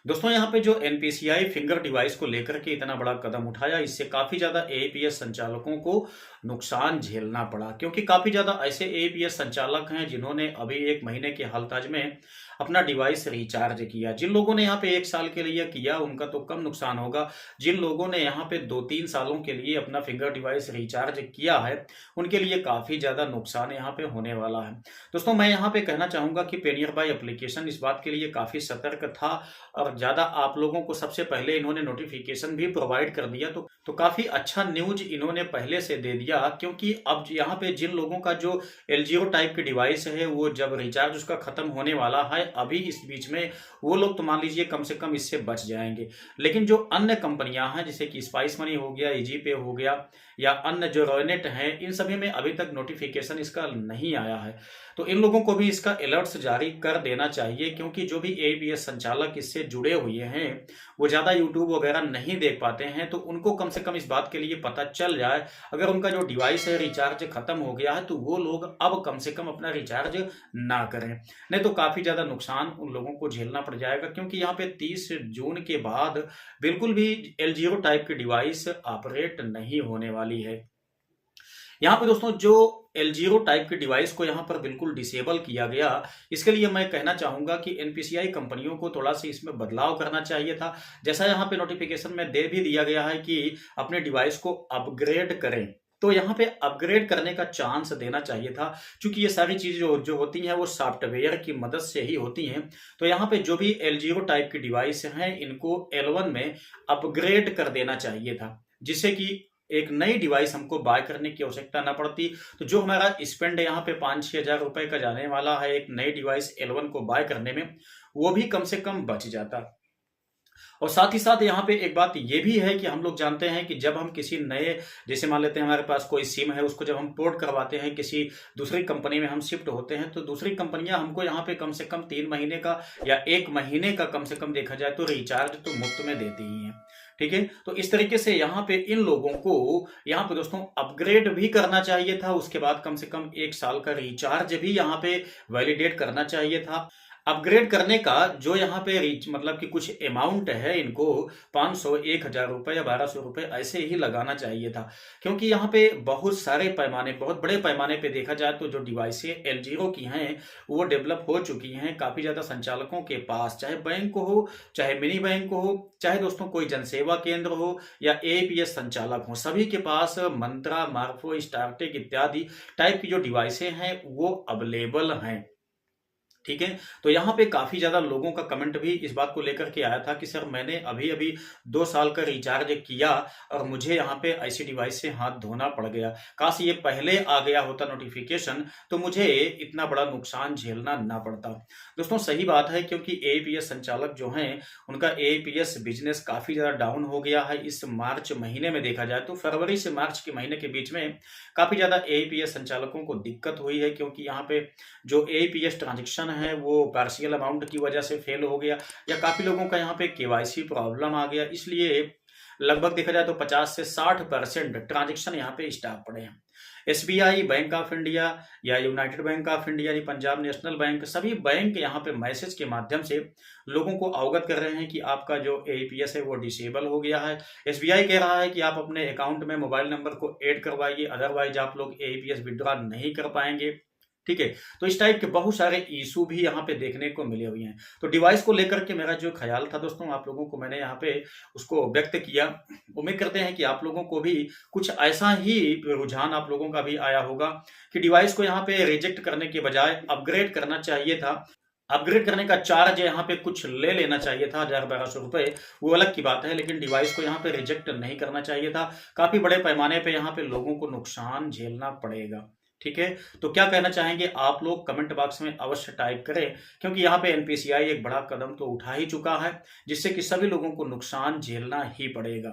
दोस्तों यहाँ पे जो एनपीसीआई फिंगर डिवाइस को लेकर के इतना बड़ा कदम उठाया, इससे काफी ज्यादा एईपीएस संचालकों को नुकसान झेलना पड़ा, क्योंकि काफी ज्यादा ऐसे एईपीएस संचालक हैं जिन्होंने अभी 1 महीने के हालताज में अपना डिवाइस रिचार्ज किया। जिन लोगों ने यहाँ पे 1 साल के लिए किया उनका तो कम नुकसान होगा, जिन लोगों ने यहाँ पे 2-3 सालों के लिए अपना फिंगर डिवाइस रिचार्ज किया है उनके लिए काफी ज्यादा नुकसान यहाँ पे होने वाला है। दोस्तों मैं यहाँ पे कहना चाहूंगा कि पेनियर बाय एप्लीकेशन इस बात के लिए काफी सतर्क था और ज़्यादा आप लोगों को सबसे पहले इन्होंने नोटिफिकेशन भी प्रोवाइड कर दिया, तो काफ़ी अच्छा न्यूज इन्होंने पहले से दे दिया। क्योंकि अब यहाँ पे जिन लोगों का जो एलजीओ टाइप की डिवाइस है वो जब रिचार्ज उसका ख़त्म होने वाला है अभी इस बीच में, वो लोग तो मान लीजिए कम से कम इससे बच जाएंगे। लेकिन जो अन्य कंपनियां हैं जैसे कि स्पाइस मनी हो गया, इजी पे हो गया या अन्य जो रॉयनेट हैं, इन सभी में अभी तक नोटिफिकेशन इसका नहीं आया है। तो इन लोगों को भी इसका अलर्ट्स जारी कर देना चाहिए, क्योंकि जो भी एईपीएस संचालक इससे जुड़े हुए हैं वो ज़्यादा यूट्यूब वगैरह नहीं देख पाते हैं, तो उनको कम से कम इस बात के लिए पता चल जाए अगर उनका जो डिवाइस है रिचार्ज खत्म हो गया है तो वो लोग अब कम से कम अपना रिचार्ज ना करें, नहीं तो काफ़ी ज़्यादा नुकसान उन लोगों को झेलना पड़ जाएगा। क्योंकि यहाँ पे 30 जून के बाद बिल्कुल भी एल टाइप की डिवाइस ऑपरेट नहीं होने वाली है। यहाँ पे दोस्तों जो एल टाइप के डिवाइस को यहाँ पर बिल्कुल डिसेबल किया गया, इसके लिए मैं कहना चाहूंगा कि एनपीसीआई कंपनियों को थोड़ा सा इसमें बदलाव करना चाहिए था। जैसा यहाँ पे नोटिफिकेशन में दे भी दिया गया है कि अपने डिवाइस को अपग्रेड करें, तो यहाँ पे अपग्रेड करने का चांस देना चाहिए था। क्योंकि ये सारी चीजें जो होती हैं वो सॉफ्टवेयर की मदद से ही होती हैं। तो यहाँ पे जो भी एल टाइप की डिवाइस हैं इनको L1 में अपग्रेड कर देना चाहिए था, जिससे कि एक नई डिवाइस हमको बाय करने की आवश्यकता ना पड़ती। तो जो हमारा स्पेंड यहाँ पे 5-6 हज़ार रुपए का जाने वाला है एक नई डिवाइस L1 को बाय करने में, वो भी कम से कम बच जाता। और साथ ही साथ यहाँ पे एक बात ये भी है कि हम लोग जानते हैं कि जब हम किसी नए, जैसे मान लेते हैं हमारे पास कोई सिम है, उसको जब हम पोर्ट करवाते हैं, किसी दूसरी कंपनी में हम शिफ्ट होते हैं, तो दूसरी कंपनियां हमको यहाँ पे कम से कम 3 महीने का या 1 महीने का कम से कम देखा जाए तो रिचार्ज तो मुफ्त में देती ही है। ठीक है, तो इस तरीके से यहाँ पे इन लोगों को यहाँ पे दोस्तों अपग्रेड भी करना चाहिए था। उसके बाद कम से कम 1 साल का रिचार्ज भी यहाँ पे वैलिडेट करना चाहिए था। अपग्रेड करने का जो यहाँ पे रीच मतलब कि कुछ अमाउंट है इनको 500, 1,000 रुपए या 1,200 रुपए ऐसे ही लगाना चाहिए था। क्योंकि यहाँ पे बहुत सारे पैमाने, बहुत बड़े पैमाने पे देखा जाए तो जो डिवाइसें एल की हैं वो डेवलप हो चुकी हैं काफ़ी ज़्यादा संचालकों के पास, चाहे बैंक हो, चाहे मिनी बैंक हो, चाहे दोस्तों कोई जनसेवा केंद्र हो या एपीएस संचालक हो, सभी के पास मंत्रा, मार्फो, स्टारटेक इत्यादि टाइप की जो डिवाइसें हैं वो अवेलेबल हैं। ठीक है, तो यहाँ पे काफी ज्यादा लोगों का कमेंट भी इस बात को लेकर के आया था कि सर मैंने अभी अभी 2 साल का रिचार्ज किया और मुझे यहाँ पे ऐसी डिवाइस से हाथ धोना पड़ गया, काश ये पहले आ गया होता नोटिफिकेशन तो मुझे इतना बड़ा नुकसान झेलना ना पड़ता। दोस्तों सही बात है, क्योंकि एपीएस संचालक जो हैं उनका एपीएस बिजनेस काफी ज्यादा डाउन हो गया है इस मार्च महीने में। देखा जाए तो फरवरी से मार्च के महीने के बीच में काफी ज्यादा एपीएस संचालकों को दिक्कत हुई है, क्योंकि यहाँ पे जो एपीएस ट्रांजेक्शन है वो पार्शियल अमाउंट की वजह से फेल हो गया या काफी लोगों का यहाँ पे केवाईसी प्रॉब्लम आ गया। इसलिए लगभग देखा जाए तो 50 से 60% ट्रांजेक्शन यहाँ पे स्टॉप पड़े हैं। एसबीआई, बैंक ऑफ इंडिया या यूनाइटेड बैंक ऑफ इंडिया या पंजाब नेशनल बैंक, सभी बैंक यहाँ पे मैसेज के माध्यम से लोगों को अवगत कर रहे हैं कि आपका जो एपीएस है वो डिसेबल हो गया है। एसबीआई कह रहा है कि आप अपने अकाउंट में मोबाइल नंबर को ऐड करवाइए, अदरवाइज आप लोग एपीएस विड्रॉ नहीं कर पाएंगे। ठीक है, तो इस टाइप के बहुत सारे इशू भी यहाँ पे देखने को मिले हुए हैं। तो डिवाइस को लेकर के मेरा जो ख्याल था दोस्तों आप लोगों को मैंने यहाँ पे उसको व्यक्त किया। उम्मीद करते हैं कि आप लोगों को भी कुछ ऐसा ही रुझान आप लोगों का भी आया होगा कि डिवाइस को यहाँ पे रिजेक्ट करने के बजाय अपग्रेड करना चाहिए था। अपग्रेड करने का चार्ज यहाँ पे कुछ ले लेना चाहिए था, 1,000-1,200 रुपए, वो अलग की बात है, लेकिन डिवाइस को यहाँ पे रिजेक्ट नहीं करना चाहिए था। काफी बड़े पैमाने पे यहाँ पे लोगों को नुकसान झेलना पड़ेगा। ठीक है, तो क्या कहना चाहेंगे आप लोग कमेंट बॉक्स में अवश्य टाइप करें, क्योंकि यहाँ पे एनपीसीआई एक बड़ा कदम तो उठा ही चुका है जिससे कि सभी लोगों को नुकसान झेलना ही पड़ेगा।